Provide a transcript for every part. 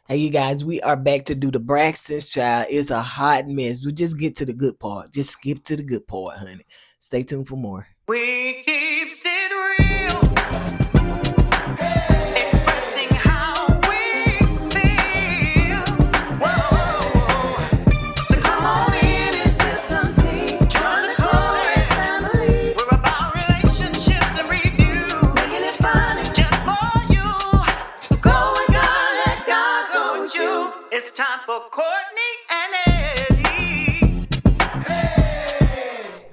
Hey, you guys, we are back to do the Braxtons, child. It's a hot mess. We just get to the good part. Just skip to the good part, honey. Stay tuned for more. We keep it real, expressing how we feel. Whoa. So come on in and feel some tea. Join the family. We're about relationships and review, making it fun just for you. Go with God, let God go with you. It's time for Kourtney and Eddie.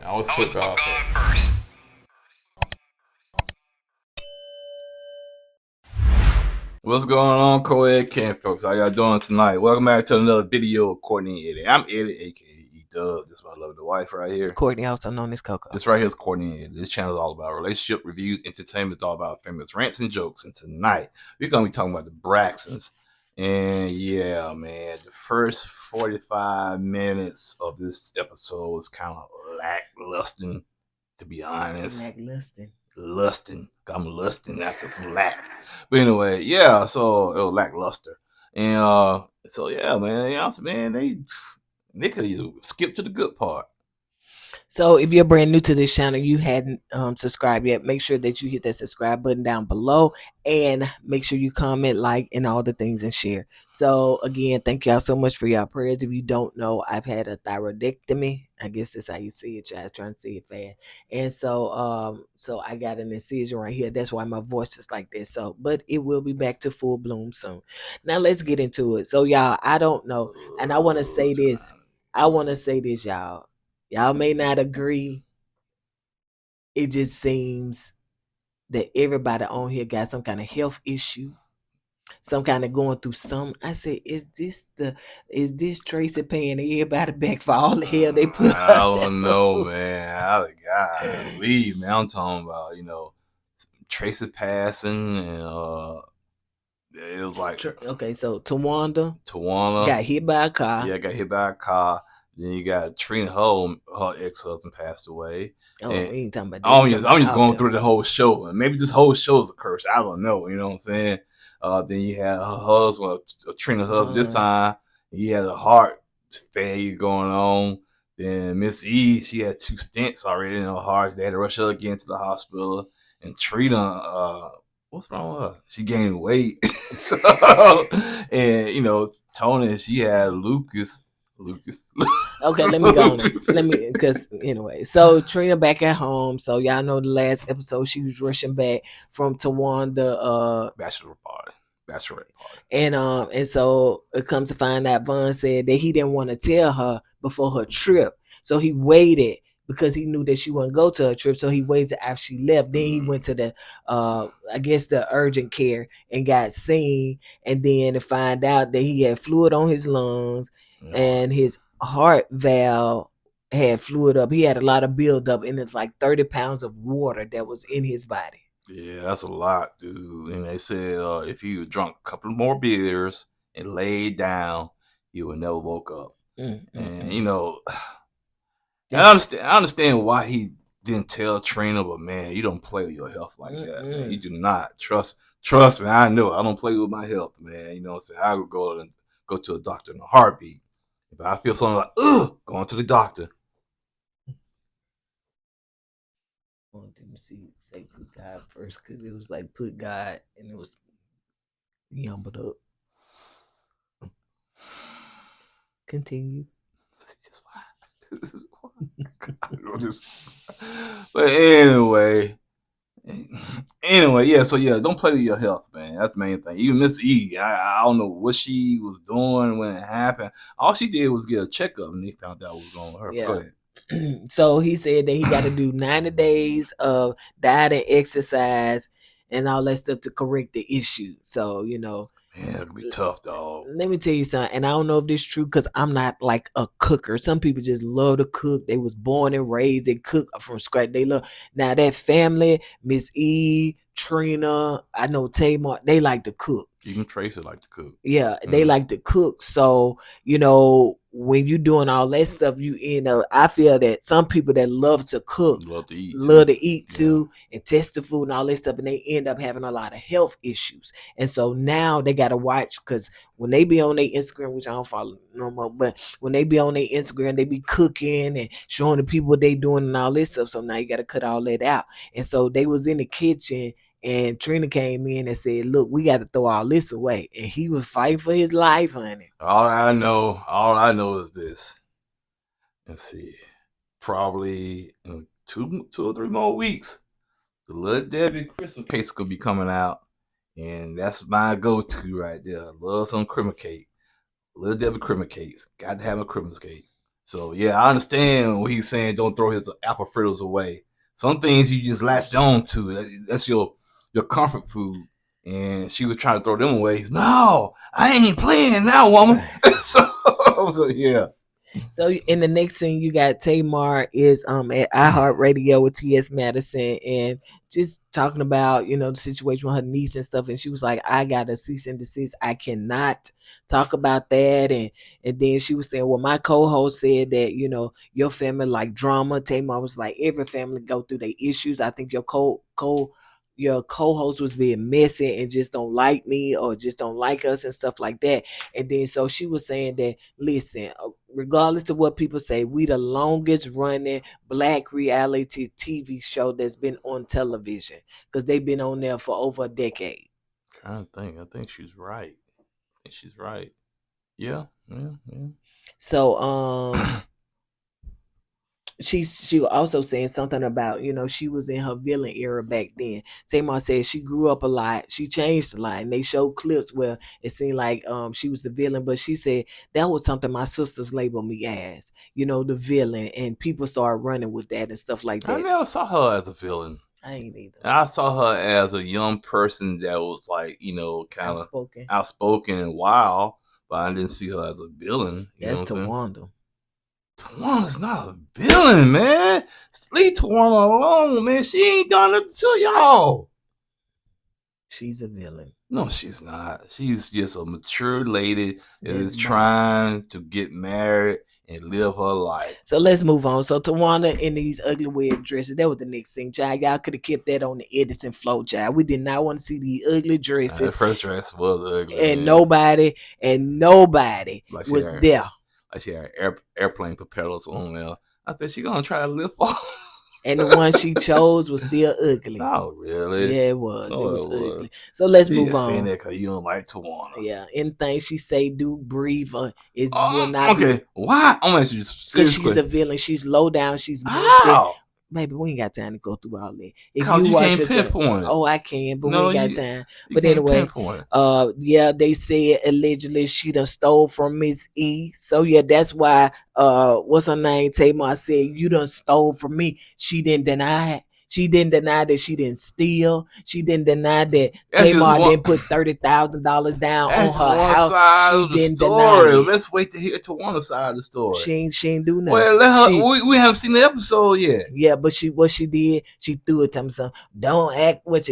I always put God first. What's going on, co-ed camp folks? How y'all doing tonight? Welcome back to another video of Kourtney Eddie. I'm Eddie, aka E-Dub. This is my lovely wife right here. Kourtney, also known as Coco. This right here is Kourtney Eddie. This channel is all about relationship reviews, entertainment. It's all about famous rants and jokes. And tonight, we're going to be talking about the Braxtons. And yeah, man, the first 45 minutes of this episode was kind of lackluster, to be honest. Lusting. I'm lusting after some lack. But anyway, yeah, so it was lackluster. And so yeah, man, they could either skip to the good part. So if you're brand new to this channel, you hadn't subscribed yet, make sure that you hit that subscribe button down below and make sure you comment, like, and all the things and share. So again, thank y'all so much for y'all prayers. If you don't know, I've had a thyroidectomy. I guess that's how you see it, y'all. Trying to see it fast. And so I got an incision right here. That's why my voice is like this. So, but it will be back to full bloom soon. Now let's get into it. So y'all, I don't know. And I want to say this, y'all. Y'all may not agree. It just seems that everybody on here got some kind of health issue, some kind of going through some. I said, is this Tracy paying everybody back for all the hell they put? I don't know, man. God, leave, man. I'm talking about, Tracy passing and it was like okay, so Towanda got hit by a car. Yeah, got hit by a car. Then you got Trina, her ex-husband passed away. Oh, we ain't talking about that. I'm just going through the whole show. And maybe this whole show is a curse. I don't know. You know what I'm saying? Then you had her husband, Trina's husband this time. He had a heart failure going on. Then Miss E, she had 2 stents already in her heart. They had to rush her again to the hospital. And Trina, what's wrong with her? She gained weight. And, Toni, she had Lucas. Okay, let me go on. Because anyway, so Trina back at home. So y'all know the last episode she was rushing back from Towanda bachelorette party. And so it comes to find out Von said that he didn't want to tell her before her trip. So he waited because he knew that she wouldn't go to her trip. So he waited after she left. Then he went to the I guess the urgent care and got seen, and then to find out that he had fluid on his lungs. And his heart valve had fluid up. He had a lot of buildup, and it's like 30 pounds of water that was in his body. Yeah, that's a lot, dude. And they said if you drunk a couple more beers and laid down, you would never woke up. And I understand why he didn't tell Trina, but man, you don't play with your health like that. Man. You do not trust me. I know I don't play with my health, man. You know what I'm saying? I would go to a doctor in a heartbeat. If I feel something like, going to the doctor. I want them to say put God first, because it was like put God, and it was yumbled up. Continue. But anyway, yeah. So yeah, don't play with your health, man. That's the main thing. Even Miss E, I don't know what she was doing when it happened. All she did was get a checkup, and they found out what was going on with her. Yeah. Go ahead. So he said that he got to do 90 days of diet and exercise and all that stuff to correct the issue. So man, it'll be tough, dog. Let me tell you something, and I don't know if this is true because I'm not like a cooker. Some people just love to cook. They was born and raised. They cook from scratch. They love. Now that family, Miss E, Trina, I know Tamar, they like to cook. Even Tracy like to cook. Yeah, they like to cook. So, when you doing all that stuff, I feel that some people that love to cook Love to eat love too. to eat too and test the food and all that stuff, and they end up having a lot of health issues. And so now they got to watch, because when they be on their Instagram, which I don't follow no more, but when they be on their Instagram, they be cooking and showing the people what they doing and all this stuff. So now you got to cut all that out. And so they was in the kitchen, and Trina came in and said, "Look, we got to throw all this away." And he was fighting for his life, honey. All I know is this. Let's see. Probably in two or three more weeks, the Little Debbie Crystal cake's gonna be coming out. And that's my go-to right there. Love some criminal cake. Little Debbie criminal cakes. Got to have a criminal cake. So yeah, I understand what he's saying. Don't throw his apple fritters away. Some things you just latched on to. That's your comfort food. And she was trying to throw them away. No, I ain't playing now, woman. so yeah. So in the next scene, you got Tamar is at iHeartRadio with T.S. Madison, and just talking about the situation with her niece and stuff. And she was like, "I got a cease and desist. I cannot talk about that." And then she was saying, "Well, my co-host said that your family like drama." Tamar was like, "Every family go through their issues. I think your co-host was being messy and just don't like me or just don't like us and stuff like that." And then so she was saying that, listen, regardless of what people say, we the longest running black reality TV show that's been on television, because they've been on there for over a decade. I think she's right. She's right. Yeah. So she was also saying something about she was in her villain era back then. Tamar said she grew up a lot, she changed a lot, and they showed clips where it seemed like she was the villain, but she said that was something my sisters labeled me as, the villain, and people started running with that and stuff like I that. never saw her as a villain. I ain't either. I saw her as a young person that was like, kind of outspoken and wild, but I didn't see her as a villain. That's Towanda. Tawanda's not a villain, man. Leave Towanda alone, man. She ain't done nothing to y'all. She's a villain. No, she's not. She's just a mature lady that is trying to get married and live her life. So let's move on. So Towanda in these ugly weird dresses. That was the next thing, child. Y'all could have kept that on the editing flow, child. We did not want to see the ugly dresses. The first dress was ugly. And nobody like was there. Like she had airplane propellers on there. I thought she gonna try to lift off. And the one she chose was still ugly. Oh, really? Yeah, it was. It was ugly. So let's move on. Saying that because you don't like Towanda. Yeah, anything she say, do, breathe, is will not okay. be. Why? I'm gonna ask you because she's a villain. She's low down. She's messy. Baby, we ain't got time to go through all that. If you watch can't pinpoint it. Oh, I can, but we ain't got time. But anyway, yeah, they said allegedly she done stole from Miss E. So yeah, that's why what's her name? Tamar said, "You done stole from me." She didn't deny it. She didn't deny that she didn't steal. She didn't deny that Tamar didn't put $30,000 down on her house. She didn't deny it. Let's wait to hear Tawanda's side of the story. She ain't do nothing. Well, let her, we haven't seen the episode yet. Yeah, but what she did, she threw it to me. So don't act like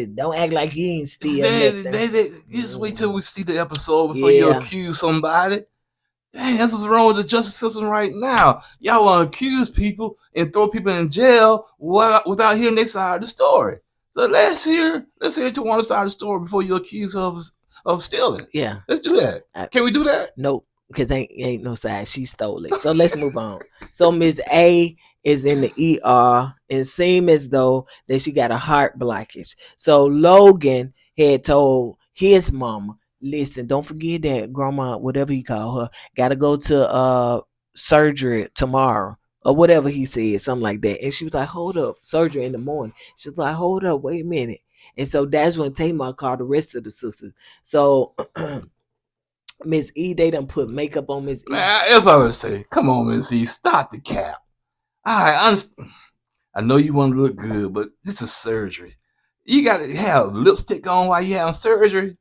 you ain't steal nothing. Just wait till we see the episode before you accuse somebody. Dang, that's what's wrong with the justice system right now. Y'all want to accuse people and throw people in jail without hearing their side of the story. So let's hear Tawanda's side of the story before you accuse her of stealing. Yeah, let's do that. Can we do that? Nope, because ain't no side. She stole it. So let's move on. So Miss A is in the ER and seemed as though that she got a heart blockage. So Logan had told his mama, "Listen, don't forget that grandma, whatever you call her, gotta go to surgery tomorrow," or whatever he said, something like that. And she was like, "Hold up, surgery in the morning." She was like, "Hold up, wait a minute." And so that's when Tamar called the rest of the sisters. So Miss E, they done put makeup on Miss E. Man, that's what I was say. Come on, Miss E, stop the cap. I know you want to look good, but this is surgery. You gotta have lipstick on while you having surgery.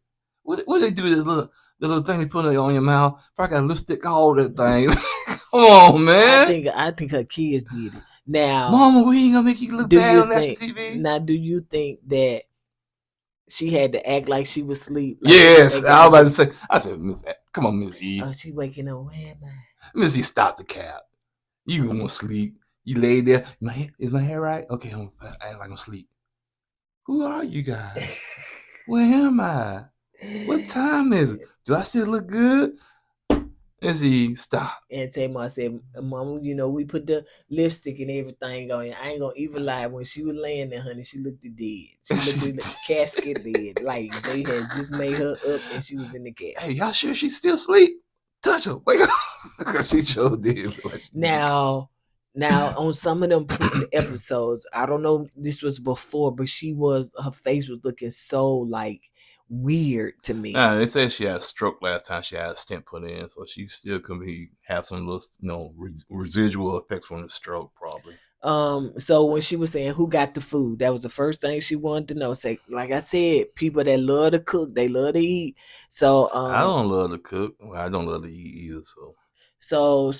What they do to the little thing they put on your mouth? Probably got lipstick all that thing. Come on, man. I think her kids did it. Now, Mama, we ain't gonna make you look bad on national TV. Now, do you think that She had to act like she was asleep. Like Yes, I was about to say. I said, Miss, come on, Miss E. Oh, she waking up. Where am I? Miss E, stop the cab. You want to sleep? You lay there. Is my hair right? Okay, I'm act like I'm sleep. Who are you guys? Where am I? What time is it? Do I still look good? Miss E, stop. And Tamar said, Mama, you know, we put the lipstick and everything on. I ain't gonna even lie. When she was laying there, honey, she looked dead. She looked like casket dead. Like they had just made her up and she was in the casket. Hey, y'all sure she still asleep? Touch her. Wake up. Because she sure did. Now, on some of them episodes, I don't know, this was before, but her face was looking so like weird to me. Nah, they said she had a stroke last time. She had a stent put in, so she still could have some little, residual effects from the stroke, probably. So when she was saying who got the food, that was the first thing she wanted to know. Say, like I said, people that love to cook, they love to eat. So I don't love to cook. Well, I don't love to eat either. So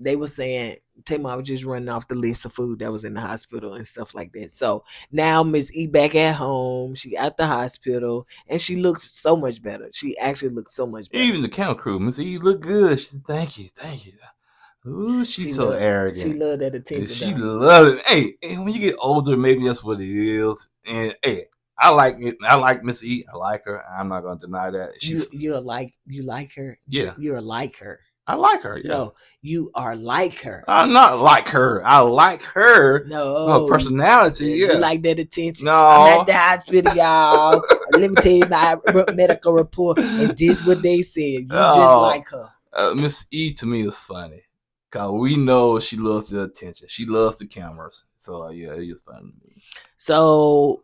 they were saying Tamar was just running off the list of food that was in the hospital and stuff like that. So now Miss E back at home, she at the hospital, and she looks so much better. She actually looks so much better. Even the camera crew, Miss E, look good. She said, thank you. Ooh, she's so arrogant. She loved that attention. She loved it. Hey, when you get older, maybe that's what it is. And hey, I like it. I like Miss E. I like her. I'm not gonna deny that. You like her. Yeah, you're like her. I like her. Yeah. No, you are like her. I'm not like her. I like her. No, her personality. Yeah, you like that attention. No, I'm at the hospital, y'all. Let me tell you my medical report, and this what they said. You just like her. Miss E to me is funny. Cause we know she loves the attention. She loves the cameras. So yeah, it is funny to me. So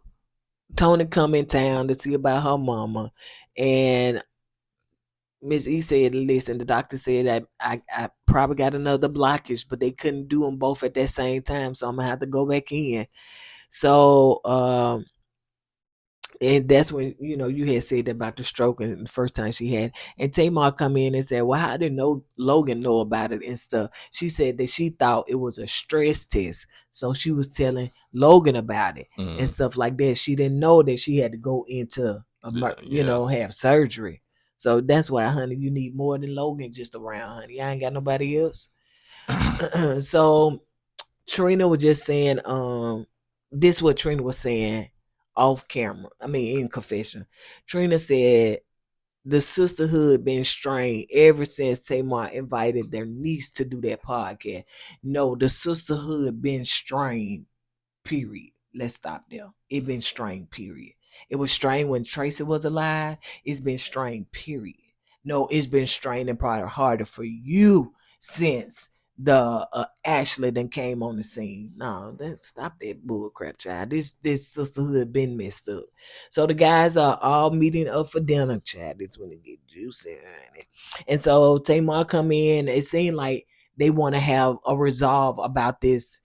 Toni come in town to see about her mama, and Miss E said, listen, the doctor said that I probably got another blockage, but they couldn't do them both at that same time, so I'm gonna have to go back in. So and that's when you had said about the stroke and the first time she had, and Tamar come in and said, well, how did Logan know about it and stuff? She said that she thought it was a stress test, so she was telling Logan about it and stuff like that. She didn't know that she had to go into have surgery. So that's why, honey, you need more than Logan just around, honey. I ain't got nobody else. So Trina was just saying, this is what Trina was saying off camera. I mean, in confession. Trina said the sisterhood been strained ever since Tamar invited their niece to do that podcast. No, the sisterhood been strained, period. Let's stop there. It been strained, period. It was strained when Tracy was alive. It's been strained, period. No, it's been strained and probably harder for you since the Ashley then came on the scene. No, stop that bull crap, child. This sisterhood been messed up. So the guys are all meeting up for dinner, child. It's when it get juicy, honey. And so Tamar come in. It seemed like they want to have a resolve about this.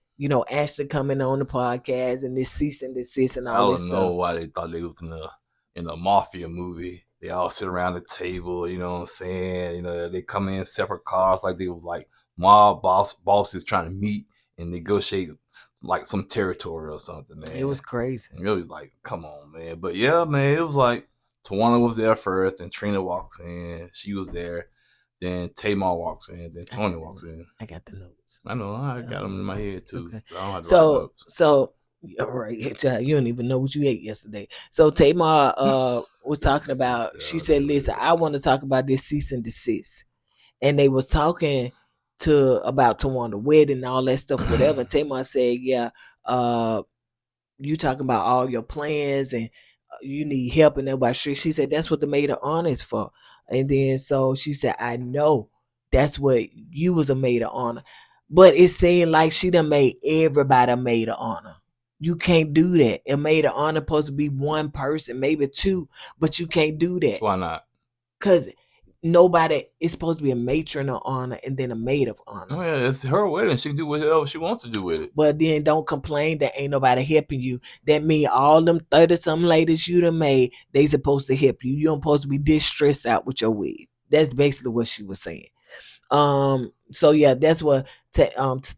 Ashley coming on the podcast and this cease and desist and all this stuff. I don't know why they thought they was in a mafia movie. They all sit around the table, you know what I'm saying? They come in separate cars like they was like mob bosses trying to meet and negotiate like some territory or something, man. It was crazy. And it was like, come on, man. But yeah, man, it was like Towanda was there first, and Trina walks in. She was there. Then Tamar walks in. Then Toni walks in. I got the notes. I know. I got them in my head too. Okay. So I don't have to write notes. So all right, child, you don't even know what you ate yesterday. So Tamar was talking about. She said, "Listen, I want to talk about this cease and desist." And they was talking about Towanda wedding and all that stuff, whatever. Tamar said, "Yeah, you talking about all your plans and you need help and everybody." She said that's what the maid of honor is for. And then so she said, I know that's what you was a maid of honor, but it seemed like she done made everybody a maid of honor. You can't do that. A maid of honor supposed to be one person, maybe two, but you can't do that. Why not? Because nobody is supposed to be a matron of honor and then a maid of honor. Well, it's her wedding. She can do whatever she wants to do with it. But then don't complain that ain't nobody helping you. That mean all them 30-some ladies you done made, they supposed to help you. You don't supposed to be this stressed out with your wig. That's basically what she was saying. So yeah, that's what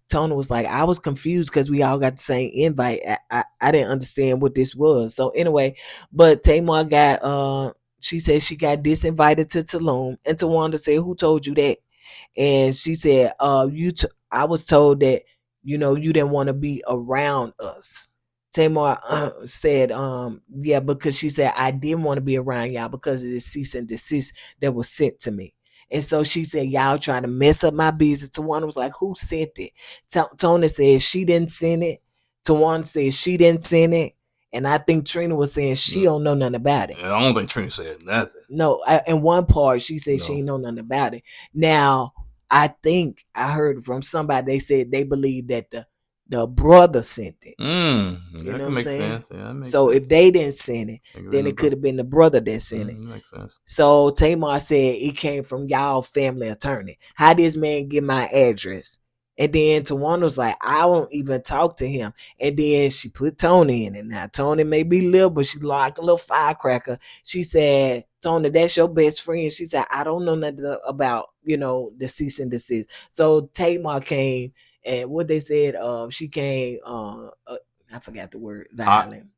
Tony was like. I was confused because we all got the same invite. I didn't understand what this was. So anyway, but Tamar got she said she got disinvited to Tulum, and Towanda said, "Who told you that?" And she said, I was told that you didn't want to be around us." Tamar said, yeah, because she said I didn't want to be around y'all because of the cease and desist that was sent to me. And so she said, y'all trying to mess up my business. Tawana was like, who sent it? Tony said she didn't send it. Tawana said she didn't send it. And I think Trina was saying she don't know nothing about it. I don't think Trina said nothing. No, in one part she said she No. ain't know nothing about it. Now, I think I heard from somebody, they said they believe that the brother sent it. That You know can what I'm make saying? sense. Yeah, that makes So sense. if they didn't send it, Think then it could have been the brother that sent it. Makes sense. So Tamar said it came from y'all family attorney. How this man get my address? And then Towanda was like, I won't even talk to him. And then she put Tony in it. Now Tony may be little, but she like a little firecracker. She said, Tony, that's your best friend. She said, I don't know nothing about, the cease and desist. So Tamar came, and what they said, she came, I forgot the word, violent.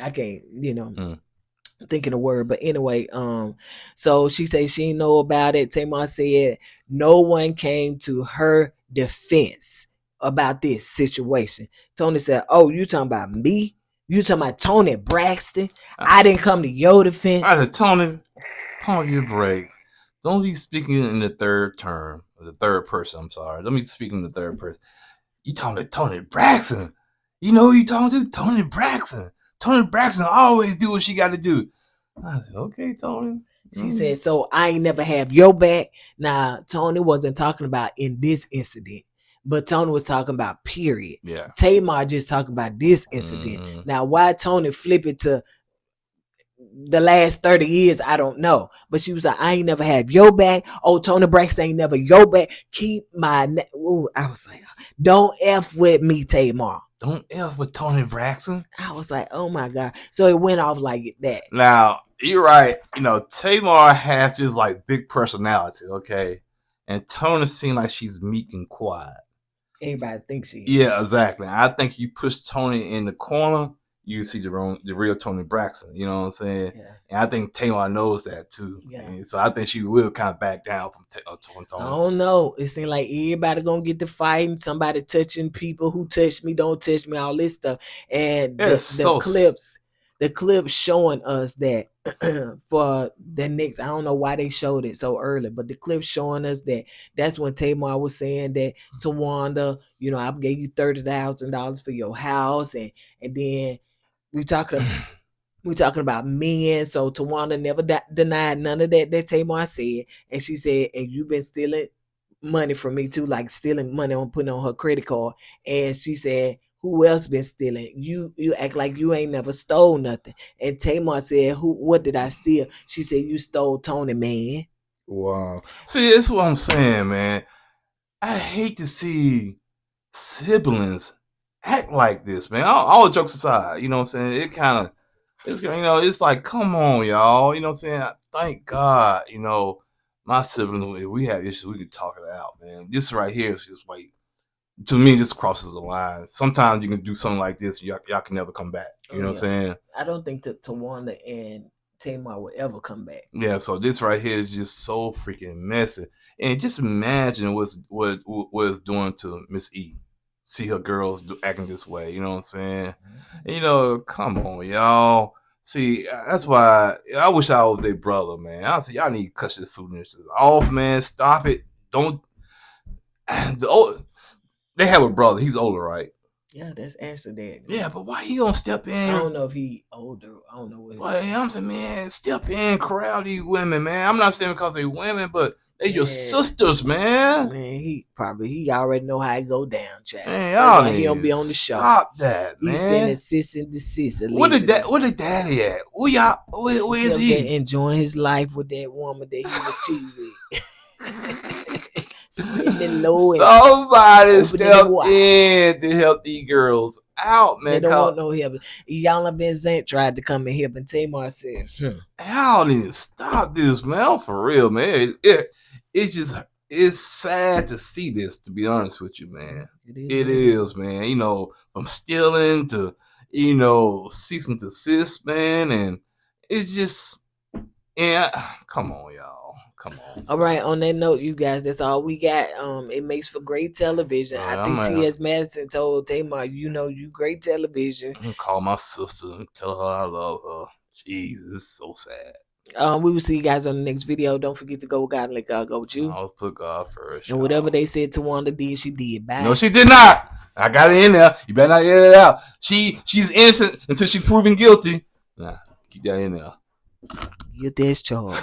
I can't, thinking a word, but anyway, so she said she didn't know about it. Tamar said no one came to her defense about this situation. Tony said, oh, you talking about me? You talking about Toni Braxton? I didn't come to your defense. I said, Tony, pump your brakes. Don't be speaking in the third term, or the third person. I'm sorry. Don't be speaking in the third person. You talking to Toni Braxton? You know who you talking to? Toni Braxton. Toni Braxton always do what she got to do. I said, okay, Tony. She said, so I ain't never have your back. Now, Tony wasn't talking about in this incident, but Tony was talking about period. Yeah. Tamar just talking about this incident. Now, why Tony flip it to the last 30 years, I don't know. But she was like, I ain't never have your back. Oh, Toni Braxton ain't never your back. Keep my Ooh, I was like, don't F with me, Tamar. Don't F with Toni Braxton. I was like, oh my God. So it went off like that. Now, you're right. Tamar has this like big personality, okay? And Toni seems like she's meek and quiet. Everybody thinks she is. Yeah, exactly. I think you push Toni in the corner, you see the real Toni Braxton. You know what I'm saying? Yeah. And I think Tamar knows that too. Yeah. And so I think she will kind of back down from Toni. I don't know. It seemed like everybody gonna get to fighting. Somebody touching people. Who touched me? Don't touch me. All this stuff. And the clips showing us that for the next, I don't know why they showed it so early, but the clip showing us that that's when Tamar was saying that Towanda, I gave you $30,000 for your house, and then we talking about men. So Towanda never denied none of that Tamar said, and she said, and you've been stealing money from me too, like stealing money on putting on her credit card. And she said, who else been stealing? You act like you ain't never stole nothing. And Tamar said, what did I steal? She said, you stole Toni, man. Wow. See, that's what I'm saying, man. I hate to see siblings act like this, man. All jokes aside, you know what I'm saying? It kind of, it's like, come on, y'all. You know what I'm saying? Thank God, my siblings, if we have issues, we can talk it out, man. This right here is just like, to me, this crosses the line. Sometimes you can do something like this, y'all can never come back. You know what I'm saying? I don't think Towanda and Tamar will ever come back. Yeah, so this right here is just so freaking messy. And just imagine what it's doing to Miss E. See her girls acting this way, you know what I'm saying? And, come on, y'all. See, that's why I wish I was their brother, man. I say y'all need to cut this foolishness off, man. Stop it. Don't. They have a brother. He's older, right? Yeah, that's Ashley dad. Yeah, but why he gonna step in? I don't know if he older. I don't know what. Well, I'm saying, man, step in, corral these women, man. I'm not saying because they're women, but they your sisters, man. Man, he already know how it go down, child. Man, y'all he don't be on the show. Stop that, man. He's sending cease and desist. Where the daddy at? Where is he? Enjoying his life with that woman that he was cheating with. Somebody step in to help these girls out, man. They don't want no help. Yana Vincent tried to come and help, and Tamar said, Y'all need to stop this, man. For real, man. It's just, it's sad to see this, to be honest with you, man. It is, man. You know, from stealing to, you know, cease and desist, man. And it's just, yeah, come on, y'all. Come on. All right, on that note, you guys, that's all we got. It makes for great television. I think T.S. Madison told Tamar, you know, you great television. I'm gonna call my sister and tell her I love her. Jesus, it's so sad. We will see you guys on the next video. Don't forget to go with God and let God go with you. I'll put God first. And whatever they said Towanda did, she did. Bye. No, she did not. I got it in there. You better not edit it out. She's innocent until she's proven guilty. Nah, keep that in there. Get this charge.